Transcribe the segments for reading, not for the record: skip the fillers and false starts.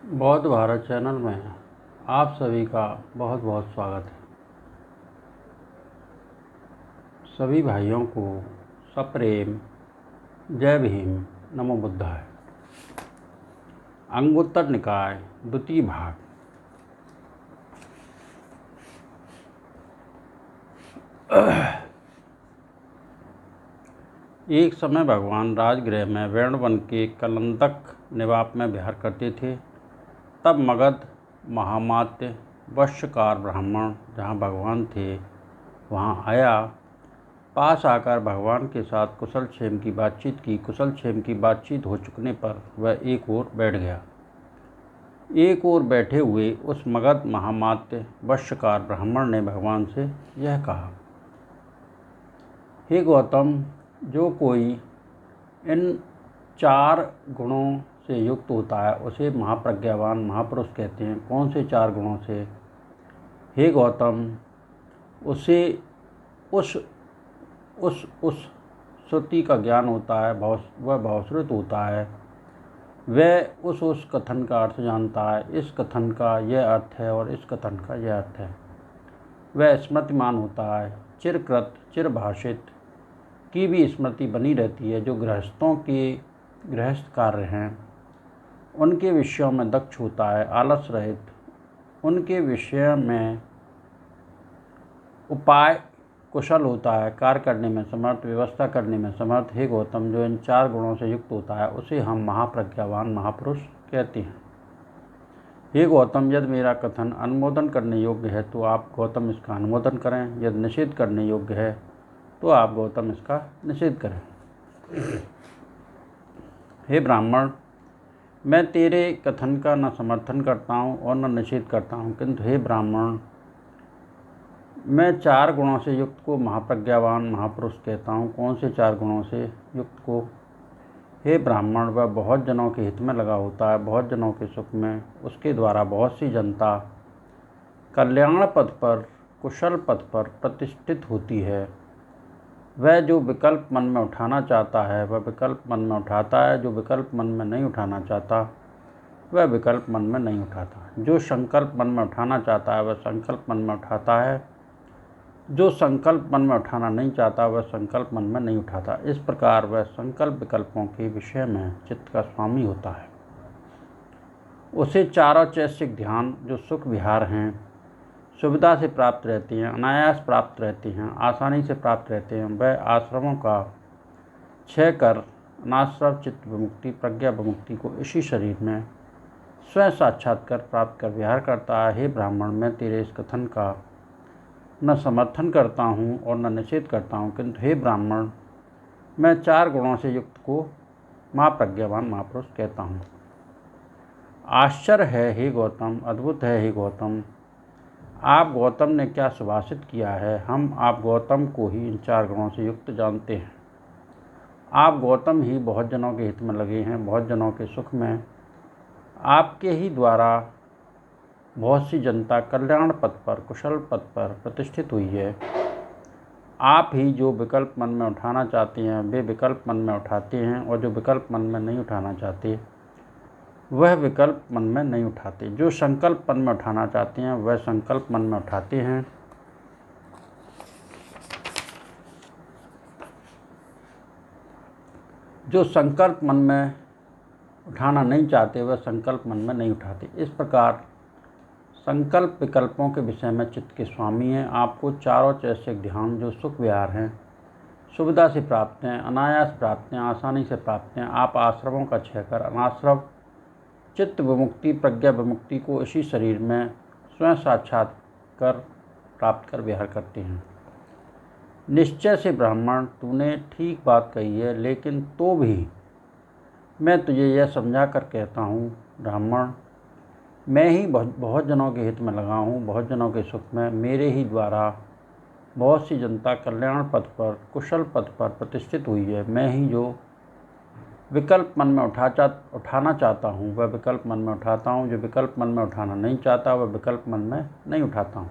बौद्ध भारत चैनल में आप सभी का बहुत बहुत स्वागत है। सभी भाइयों को सप्रेम जय भीम, नमो बुद्धाय। अंगुत्तर निकाय द्वितीय भाग। एक समय भगवान राजगृह में वेणुवन के कलंदक निवाप में विहार करते थे। तब मगध महामात्य वश्यकार ब्राह्मण जहाँ भगवान थे वहाँ आया। पास आकर भगवान के साथ कुशल क्षेम की बातचीत की। कुशल क्षेम की बातचीत हो चुकने पर वह एक ओर बैठ गया। एक ओर बैठे हुए उस मगध महामात्य वश्यकार ब्राह्मण ने भगवान से यह कहा, हे गौतम, जो कोई इन 4 गुणों से युक्त होता है उसे महाप्रज्ञावान महापुरुष कहते हैं। कौन से 4 गुणों से? हे गौतम, उसे उस श्रुति का ज्ञान होता है, वह भावश्रुत होता है, वह उस कथन का अर्थ जानता है। इस कथन का यह अर्थ है और इस कथन का यह अर्थ है। वह स्मृतिमान होता है, चिरकृत चिरभाषित की भी स्मृति बनी रहती है। जो गृहस्थों के गृहस्थ कार्य हैं उनके विषयों में दक्ष होता है, आलस रहित, उनके विषय में उपाय कुशल होता है, कार्य करने में समर्थ, व्यवस्था करने में समर्थ। हे गौतम, जो इन 4 गुणों से युक्त होता है उसे हम महाप्रज्ञावान महापुरुष कहते हैं। हे गौतम, यदि मेरा कथन अनुमोदन करने योग्य है तो आप गौतम इसका अनुमोदन करें, यदि निषेध करने योग्य है तो आप गौतम इसका निषेध करें। हे ब्राह्मण, मैं तेरे कथन का न समर्थन करता हूँ और न निषेध करता हूँ, किंतु हे ब्राह्मण, मैं 4 गुणों से युक्त को महाप्रज्ञावान महापुरुष कहता हूँ। कौन से 4 गुणों से युक्त को? हे ब्राह्मण, वह बहुत जनों के हित में लगा होता है, बहुत जनों के सुख में, उसके द्वारा बहुत सी जनता कल्याण पथ पर, कुशल पथ पर प्रतिष्ठित होती है। वह जो विकल्प मन में उठाना चाहता है वह विकल्प मन में उठाता है, जो विकल्प मन में नहीं उठाना चाहता वह विकल्प मन में नहीं उठाता। जो संकल्प मन में उठाना चाहता है वह संकल्प मन में उठाता है, जो संकल्प मन में उठाना नहीं चाहता वह संकल्प मन में नहीं उठाता। इस प्रकार वह संकल्प विकल्पों के विषय में चित्त का स्वामी होता है। उसे चारों चैसिक ध्यान जो सुख विहार हैं, सुविधा से प्राप्त रहती हैं, अनायास प्राप्त रहती हैं, आसानी से प्राप्त रहते हैं, वह आश्रमों का क्षय कर अनाश्रव चित्त विमुक्ति प्रज्ञा विमुक्ति को इसी शरीर में स्वयं साक्षात्कार प्राप्त कर विहार करता है। हे ब्राह्मण, मैं तेरे इस कथन का न समर्थन करता हूँ और न निषेध करता हूँ, किंतु हे ब्राह्मण, मैं 4 गुणों से युक्त को महाप्रज्ञावान महापुरुष कहता हूँ। आश्चर्य है हे गौतम, अद्भुत है हे गौतम, आप गौतम ने क्या सुभाषित किया है। हम आप गौतम को ही इन 4 गुणों से युक्त जानते हैं। आप गौतम ही बहुत जनों के हित में लगे हैं, बहुत जनों के सुख में। आपके ही द्वारा बहुत सी जनता कल्याण पथ पर, कुशल पथ पर प्रतिष्ठित हुई है। आप ही जो विकल्प मन में उठाना चाहते हैं वे विकल्प मन में उठाते हैं, और जो विकल्प मन में नहीं उठाना चाहते वह विकल्प मन में नहीं उठाते। जो संकल्प मन में उठाना चाहते हैं वह संकल्प मन में उठाते हैं। जो संकल्प मन में उठाना नहीं चाहते वह संकल्प मन में नहीं उठाते। इस प्रकार संकल्प विकल्पों के विषय में चित्त के स्वामी हैं। आपको चारों चैसिक ध्यान जो सुख विहार हैं, सुविधा से प्राप्त हैं, अनायास प्राप्त हैं, आसानी से प्राप्त हैं, आप आश्रमों का क्षय कर अनाश्रव चित्त विमुक्ति प्रज्ञा विमुक्ति को इसी शरीर में स्वयं साक्षात्कार प्राप्त कर विहार करते हैं। निश्चय से ब्राह्मण, तूने ठीक बात कही है, लेकिन तो भी मैं तुझे यह समझा कर कहता हूँ ब्राह्मण, मैं ही बहुत जनों के हित में लगा हूँ, बहुत जनों के सुख में। मेरे ही द्वारा बहुत सी जनता कल्याण पथ पर, कुशल पथ पर प्रतिष्ठित हुई है। मैं ही जो विकल्प मन में उठाना चाहता हूँ वह विकल्प मन में उठाता हूँ, जो विकल्प मन में उठाना नहीं चाहता वह विकल्प मन में नहीं उठाता हूँ।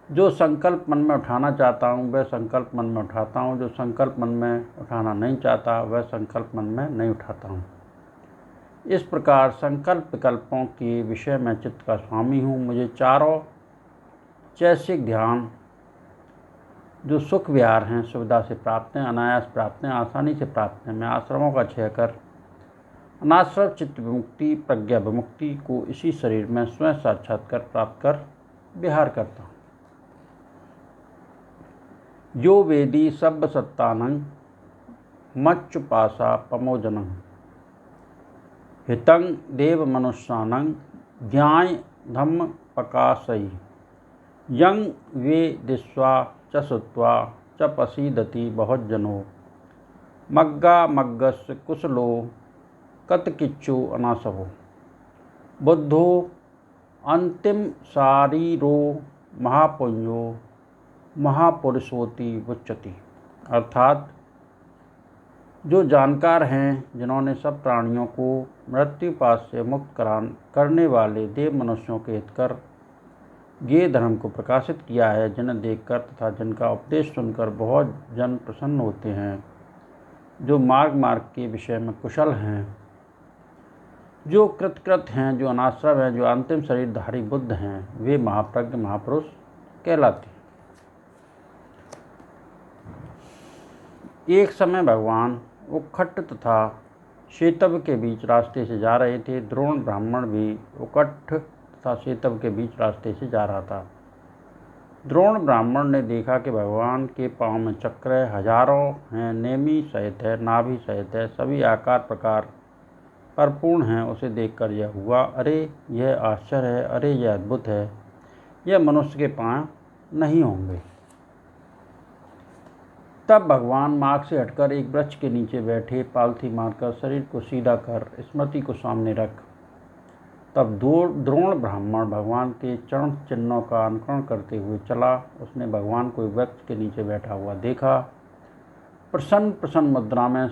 जो संकल्प मन में उठाना चाहता हूँ वह संकल्प मन में उठाता हूँ, जो संकल्प मन में उठाना नहीं चाहता वह संकल्प मन में नहीं उठाता हूँ। इस प्रकार संकल्प विकल्पों के विषय में चित्त का स्वामी हूँ। मुझे चारों चैसिक ध्यान जो सुख विहार हैं सुविधा से प्राप्त हैं, अनायास प्राप्त हैं, आसानी से प्राप्त हैं। मैं आश्रमों का क्षय कर अनाश्रव चित्त विमुक्ति प्रज्ञा विमुक्ति को इसी शरीर में स्वयं साक्षात्कार प्राप्त कर विहार करता हूँ। यो वेदी सब्ब सत्तानं मच्युपासा पमोजनं हितं देव मनुष्यानं ज्ञाय धम्म प्रकाशयि यं वे दिस्वा च श्रुत्वा च प्रसीदति बहुजनो मग्गा मग्गस्य कुशलो कतकिच्छु अनासवो बुद्धो अंतिम शारीरो महापुण्यो महापुरुषोति उच्यति। अर्थात जो जानकार हैं, जिन्होंने सब प्राणियों को मृत्यु पाश से मुक्त करने वाले देव मनुष्यों के हितकर ये धर्म को प्रकाशित किया है, जिन्हें देखकर तथा जिनका उपदेश सुनकर बहुत जन प्रसन्न होते हैं, जो मार्ग के विषय में कुशल हैं, जो कृतकृत हैं, जो अनाश्रव हैं, जो अंतिम शरीरधारी बुद्ध हैं, वे महाप्रज्ञ महापुरुष कहलाते हैं। एक समय भगवान उक्खट तथा शेतव के बीच रास्ते से जा रहे थे। द्रोण ब्राह्मण भी उक्खट तथा शेतव के बीच रास्ते से जा रहा था। द्रोण ब्राह्मण ने देखा कि भगवान के पाँव में चक्र है, हजारों हैं, नेमी सहित है, नाभि सहित है, सभी आकार प्रकार परिपूर्ण हैं। उसे देखकर यह हुआ, अरे यह आश्चर्य है, अरे यह अद्भुत है, यह मनुष्य के पाँव नहीं होंगे। तब भगवान मार्ग से हटकर एक वृक्ष के नीचे बैठे, पालथी मारकर शरीर को सीधा कर स्मृति को सामने रख। तब द्रोण ब्राह्मण भगवान के चरण चिन्हों का अनुकरण करते हुए चला। उसने भगवान को वृक्ष के नीचे बैठा हुआ देखा। प्रसन्न मुद्रा में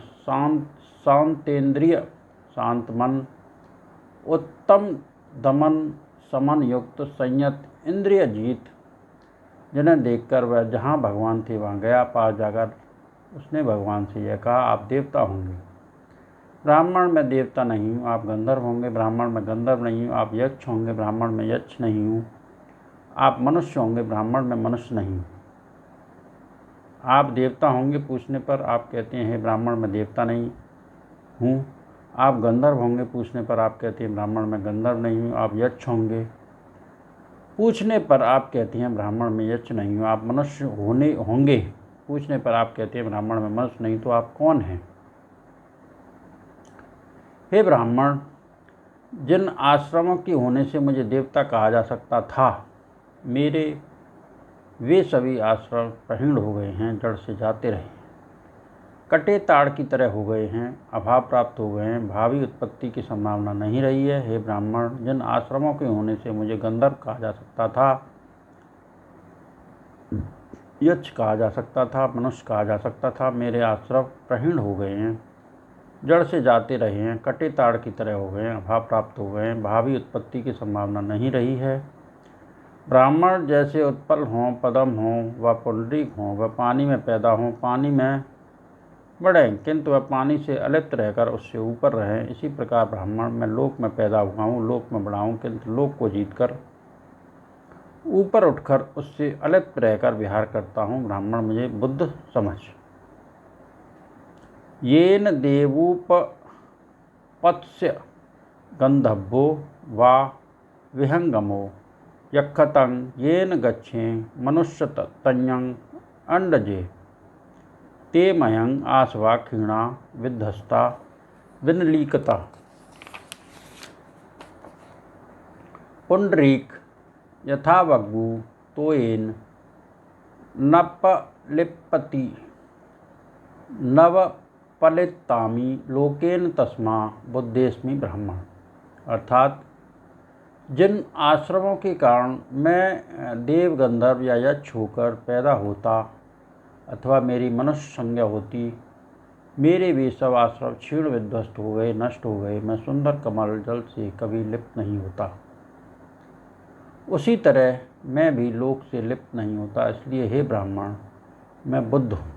शांतेंद्रिय शांत मन, उत्तम दमन समन युक्त संयत इंद्रिय जीत, जिन्हें देखकर वह जहाँ भगवान थे वहाँ गया। पास जाकर उसने भगवान से यह कहा, आप देवता होंगे। ब्राह्मण मैं देवता नहीं हूँ। आप गंधर्व होंगे। ब्राह्मण मैं गंधर्व नहीं हूँ। आप यक्ष होंगे। ब्राह्मण मैं यक्ष नहीं हूँ। आप मनुष्य होंगे। ब्राह्मण मैं मनुष्य नहीं हूँ। आप देवता होंगे पूछने पर आप कहते हैं, हे ब्राह्मण मैं देवता नहीं हूँ। आप गंधर्व होंगे पूछने पर आप कहते हैं, ब्राह्मण मैं गंधर्व नहीं हूँ। आप यक्ष होंगे पूछने पर आप कहते हैं, ब्राह्मण में यक्ष नहीं हूँ। आप मनुष्य होंगे पूछने पर आप कहते हैं, ब्राह्मण में मनुष्य नहीं। तो आप कौन हैं? हे ब्राह्मण, जिन आश्रमों के होने से मुझे देवता कहा जा सकता था, मेरे वे सभी आश्रम प्रहीण हो गए हैं, जड़ से जाते रहे, कटे ताड़ की तरह हो गए हैं, अभाव प्राप्त हो गए हैं, भावी उत्पत्ति की संभावना नहीं रही है। हे ब्राह्मण, जिन आश्रमों के होने से मुझे गंधर्व कहा जा सकता था, यक्ष कहा जा सकता था, मनुष्य कहा जा सकता था, मेरे आश्रम प्रहीण हो गए हैं, जड़ से जाते रहे हैं, कटे ताड़ की तरह हो गए हैं, अभाव प्राप्त हो गए हैं, भावी उत्पत्ति की संभावना नहीं रही है। ब्राह्मण जैसे उत्पल हों, पदम हों व पुंडरीक हों, वह पानी में पैदा हों, पानी में बढ़ें, किंतु वह पानी से अलिप्त रहकर उससे ऊपर रहें। इसी प्रकार ब्राह्मण मैं लोक में पैदा हुआ हूँ, लोक में बढ़ा हूँ, किंतु लोक को जीतकर ऊपर उठकर उससे अलिप्त रहकर विहार करता हूँ। ब्राह्मण मुझे बुद्ध समझ। येन देवोपपत्स्य गंधर्वो वा विहंगमो यक्षतं येन गच्छे मनुष्यतन्यं अंडजे ते मयं आसवा क्षीणा विध्वस्ता विनलीकता। पुंडरीक यथा वग्गु तोयेन नपलिप्पति नवपलितामि लोकेन तस्मा बुद्धेस्मि ब्राह्मण। अर्थात जिन आश्रमों के कारण मैं देव गंधर्व या यक्ष होकर पैदा होता अथवा मेरी मनुष्य संज्ञा होती, मेरे वे सब आश्रम क्षीण विध्वस्त हो गए, नष्ट हो गए। मैं सुंदर कमल जल से कभी लिप्त नहीं होता, उसी तरह मैं भी लोक से लिप्त नहीं होता। इसलिए हे ब्राह्मण, मैं बुद्ध हूँ।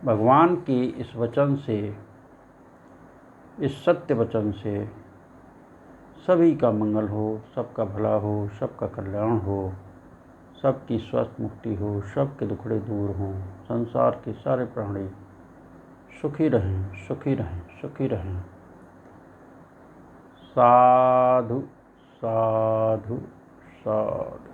भगवान के इस वचन से इस सत्य वचन से सभी का मंगल हो, सबका भला हो, सबका कल्याण हो, सबकी स्वस्थ मुक्ति हो, सबके दुखड़े दूर हों, संसार के सारे प्राणी सुखी रहें, सुखी रहें, सुखी रहें। साधु साधु साधु।